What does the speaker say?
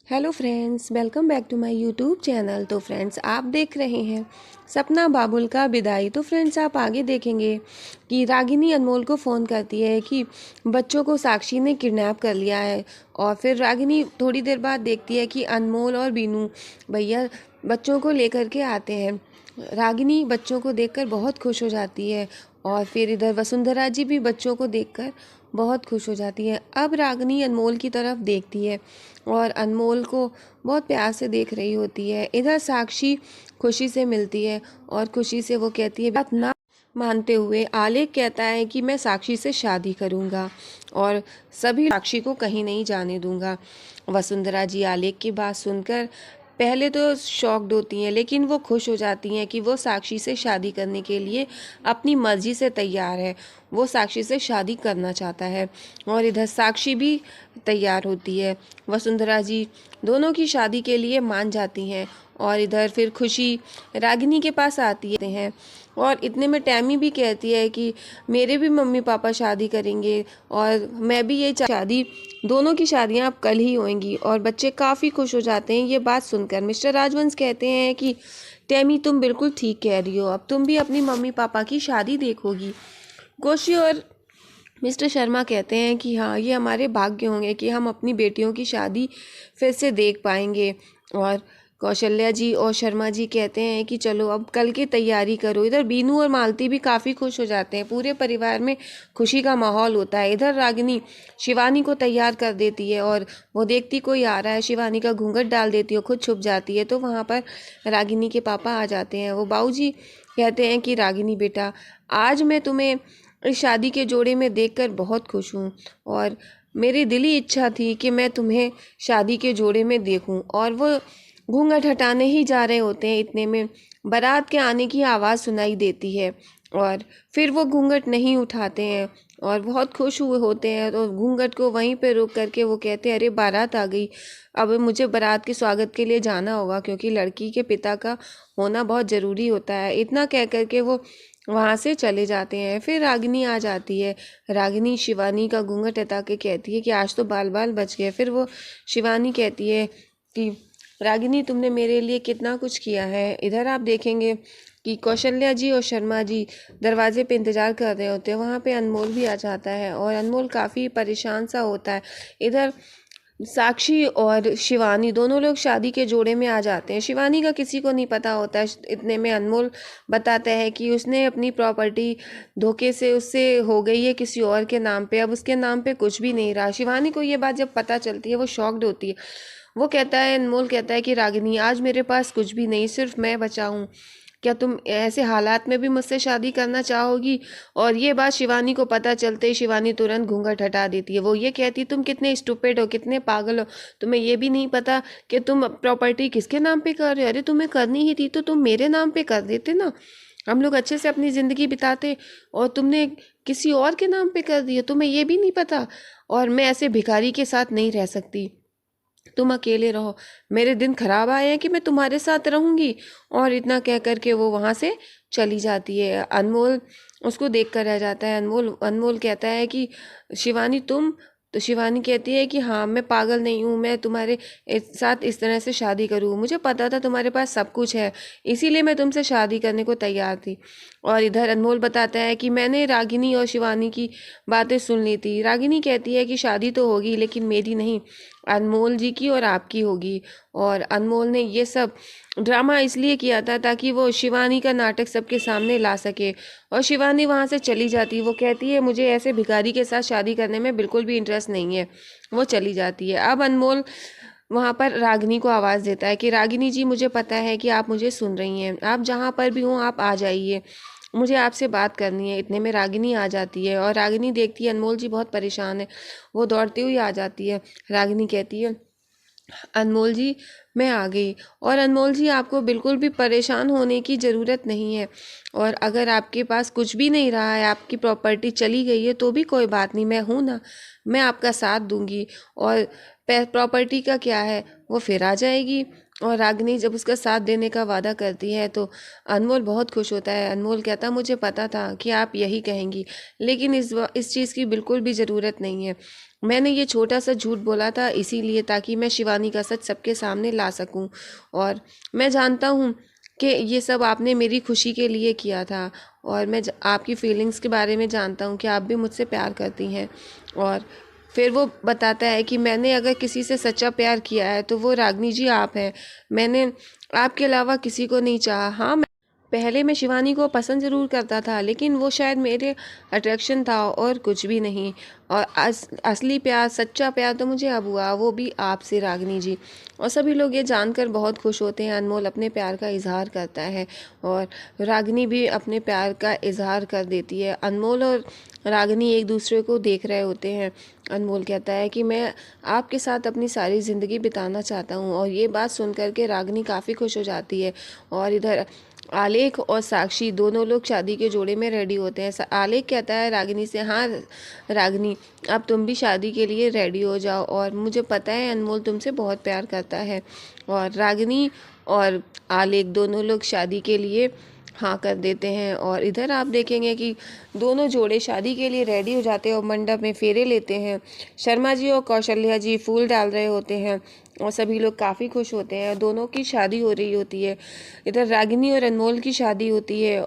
Hello friends, welcome back to my YouTube channel. तो friends, आप देख रहे हैं सपना बाबुल का विदाई। तो फ्रेंड्स, आप आगे देखेंगे कि रागिनी अनमोल को फ़ोन करती है कि बच्चों को साक्षी ने किडनैप कर लिया है। और फिर रागिनी थोड़ी देर बाद देखती है कि अनमोल और बीनू भैया बच्चों को लेकर के आते हैं। रागिनी बच्चों को देखकर बहुत खुश हो जाती है और फिर इधर वसुंधरा जी भी बच्चों को देखकर बहुत खुश हो जाती है। अब रागिनी अनमोल की तरफ देखती है और अनमोल को बहुत प्यार से देख रही होती है। इधर साक्षी खुशी से मिलती है और खुशी से वो कहती है, बात ना मानते हुए आलेख कहता है कि मैं साक्षी से शादी करूंगा और सभी साक्षी को कहीं नहीं जाने दूंगा। वसुंधरा जी आलेख की बात सुनकर पहले तो शॉक्ड होती हैं, लेकिन वो खुश हो जाती हैं कि वो साक्षी से शादी करने के लिए अपनी मर्जी से तैयार है। वो साक्षी से शादी करना चाहता है और इधर साक्षी भी तैयार होती है। वसुंधरा जी दोनों की शादी के लिए मान जाती हैं और इधर फिर खुशी रागिनी के पास आती है और इतने में टैमी भी कहती है कि मेरे भी मम्मी पापा शादी करेंगे और मैं भी ये शादी दोनों की शादियां अब कल ही होंगी। और बच्चे काफ़ी खुश हो जाते हैं ये बात सुनकर। मिस्टर राजवंश कहते हैं कि टैमी, तुम बिल्कुल ठीक कह रही हो, अब तुम भी अपनी मम्मी पापा की शादी देखोगी। कोशी और मिस्टर शर्मा कहते हैं कि हाँ, ये हमारे भाग्य होंगे कि हम अपनी बेटियों की शादी फिर से देख पाएंगे। और कौशल्या जी और शर्मा जी कहते हैं कि चलो अब कल की तैयारी करो। इधर बीनू और मालती भी काफ़ी खुश हो जाते हैं। पूरे परिवार में खुशी का माहौल होता है। इधर रागिनी शिवानी को तैयार कर देती है और वो देखती कोई आ रहा है, शिवानी का घूंघट डाल देती है, खुद छुप जाती है। तो वहाँ पर रागिनी के पापा आ जाते हैं। वो बाबूजी कहते हैं कि रागिनी बेटा, आज मैं तुम्हें इस शादी के जोड़े में देखकर बहुत खुश हूँ और मेरी दिली इच्छा थी कि मैं तुम्हें शादी के जोड़े में देखूं। और वो घूंघट हटाने ही जा रहे होते हैं, इतने में बारात के आने की आवाज़ सुनाई देती है और फिर वो घूंघट नहीं उठाते हैं और बहुत खुश हुए होते हैं। तो घूंघट को वहीं पे रोक करके वो कहते हैं, अरे बारात आ गई, अब मुझे बारात के स्वागत के लिए जाना होगा क्योंकि लड़की के पिता का होना बहुत ज़रूरी होता है। इतना कह करके वो वहाँ से चले जाते हैं। फिर रागिनी आ जाती है। रागिनी शिवानी का घूंघट हटा के कहती है कि आज तो बाल बाल बच गए। फिर वो शिवानी कहती है कि रागिनी, तुमने मेरे लिए कितना कुछ किया है। इधर आप देखेंगे कि कौशल्या जी और शर्मा जी दरवाजे पे इंतज़ार कर रहे होते हैं। वहाँ पे अनमोल भी आ जाता है और अनमोल काफ़ी परेशान सा होता है। इधर साक्षी और शिवानी दोनों लोग शादी के जोड़े में आ जाते हैं। शिवानी का किसी को नहीं पता होता है। इतने में अनमोल बताता है कि उसने अपनी प्रॉपर्टी धोखे से उससे हो गई है किसी और के नाम पे, अब उसके नाम पे कुछ भी नहीं रहा। शिवानी को ये बात जब पता चलती है वो शॉक्ड होती है। वो कहता है, अनमोल कहता है कि रागिनी, आज मेरे पास कुछ भी नहीं, सिर्फ मैं बचा हूँ। क्या तुम ऐसे हालात में भी मुझसे शादी करना चाहोगी? और ये बात शिवानी को पता चलते ही शिवानी तुरंत घूंघट हटा देती है। वो ये कहती, तुम कितने स्टूपिड हो, कितने पागल हो, तुम्हें ये भी नहीं पता कि तुम प्रॉपर्टी किसके नाम पे कर रहे हो? अरे तुम्हें करनी ही थी तो तुम मेरे नाम पे कर देते ना, हम लोग अच्छे से अपनी ज़िंदगी बिताते। और तुमने किसी और के नाम पे कर दिया, तुम्हें ये भी नहीं पता। और मैं ऐसे भिखारी के साथ नहीं रह सकती, तुम अकेले रहो, मेरे दिन खराब आए हैं कि मैं तुम्हारे साथ रहूंगी। और इतना कह कर के वो वहाँ से चली जाती है। अनमोल उसको देख कर रह जाता है। अनमोल अनमोल कहता है कि शिवानी तुम, तो शिवानी कहती है कि हाँ, मैं पागल नहीं हूँ, मैं तुम्हारे साथ इस तरह से शादी करूँ, मुझे पता था तुम्हारे पास सब कुछ है, इसीलिए मैं तुमसे शादी करने को तैयार थी। और इधर अनमोल बताता है कि मैंने रागिनी और शिवानी की बातें सुन ली थी। रागिनी कहती है कि शादी तो होगी लेकिन मेरी नहीं, अनमोल जी की और आपकी होगी। और अनमोल ने ये सब ड्रामा इसलिए किया था ताकि वो शिवानी का नाटक सबके सामने ला सके। और शिवानी वहाँ से चली जाती है। वो कहती है, मुझे ऐसे भिखारी के साथ शादी करने में बिल्कुल भी इंटरेस्ट नहीं है। वो चली जाती है। अब अनमोल वहाँ पर रागिनी को आवाज़ देता है कि रागिनी जी, मुझे पता है कि आप मुझे सुन रही हैं, आप जहाँ पर भी हों आप आ जाइए, मुझे आपसे बात करनी है। इतने में रागिनी आ जाती है और रागिनी देखती है अनमोल जी बहुत परेशान है। वो दौड़ती हुई आ जाती है। रागिनी कहती है, अनमोल जी मैं आ गई। और अनमोल जी, आपको बिल्कुल भी परेशान होने की ज़रूरत नहीं है। और अगर आपके पास कुछ भी नहीं रहा है, आपकी प्रॉपर्टी चली गई है, तो भी कोई बात नहीं, मैं हूँ ना, मैं आपका साथ दूंगी। और प्रॉपर्टी का क्या है, वो फिर आ जाएगी। और रागिनी जब उसका साथ देने का वादा करती है तो अनमोल बहुत खुश होता है। अनमोल कहता, मुझे पता था कि आप यही कहेंगी, लेकिन इस चीज़ की बिल्कुल भी ज़रूरत नहीं है। मैंने ये छोटा सा झूठ बोला था इसीलिए, ताकि मैं शिवानी का सच सबके सामने ला सकूं। और मैं जानता हूँ कि ये सब आपने मेरी खुशी के लिए किया था, और मैं आपकी फीलिंग्स के बारे में जानता हूँ कि आप भी मुझसे प्यार करती हैं। और फिर वो बताता है कि मैंने अगर किसी से सच्चा प्यार किया है तो वो रागनी जी आप हैं। मैंने आपके अलावा किसी को नहीं चाहा। हाँ, पहले मैं शिवानी को पसंद ज़रूर करता था, लेकिन वो शायद मेरे अट्रैक्शन था और कुछ भी नहीं। और असली प्यार, सच्चा प्यार तो मुझे अब हुआ, वो भी आपसे रागनी जी। और सभी लोग ये जानकर बहुत खुश होते हैं। अनमोल अपने प्यार का इजहार करता है और रागनी भी अपने प्यार का इजहार कर देती है। अनमोल और रागनी एक दूसरे को देख रहे होते हैं। अनमोल कहता है कि मैं आपके साथ अपनी सारी ज़िंदगी बिताना चाहता हूँ, और ये बात सुनकर के रागनी काफ़ी खुश हो जाती है। और इधर आलेख और साक्षी दोनों लोग शादी के जोड़े में रेडी होते हैं। आलेख कहता है रागिनी से, हाँ रागिनी, अब तुम भी शादी के लिए रेडी हो जाओ, और मुझे पता है अनमोल तुमसे बहुत प्यार करता है। और रागिनी और आलेख दोनों लोग शादी के लिए हाँ कर देते हैं। और इधर आप देखेंगे कि दोनों जोड़े शादी के लिए रेडी हो जाते हैं और मंडप में फेरे लेते हैं। शर्मा जी और कौशल्या जी फूल डाल रहे होते हैं और सभी लोग काफ़ी खुश होते हैं। दोनों की शादी हो रही होती है। इधर रागिनी और अनमोल की शादी होती है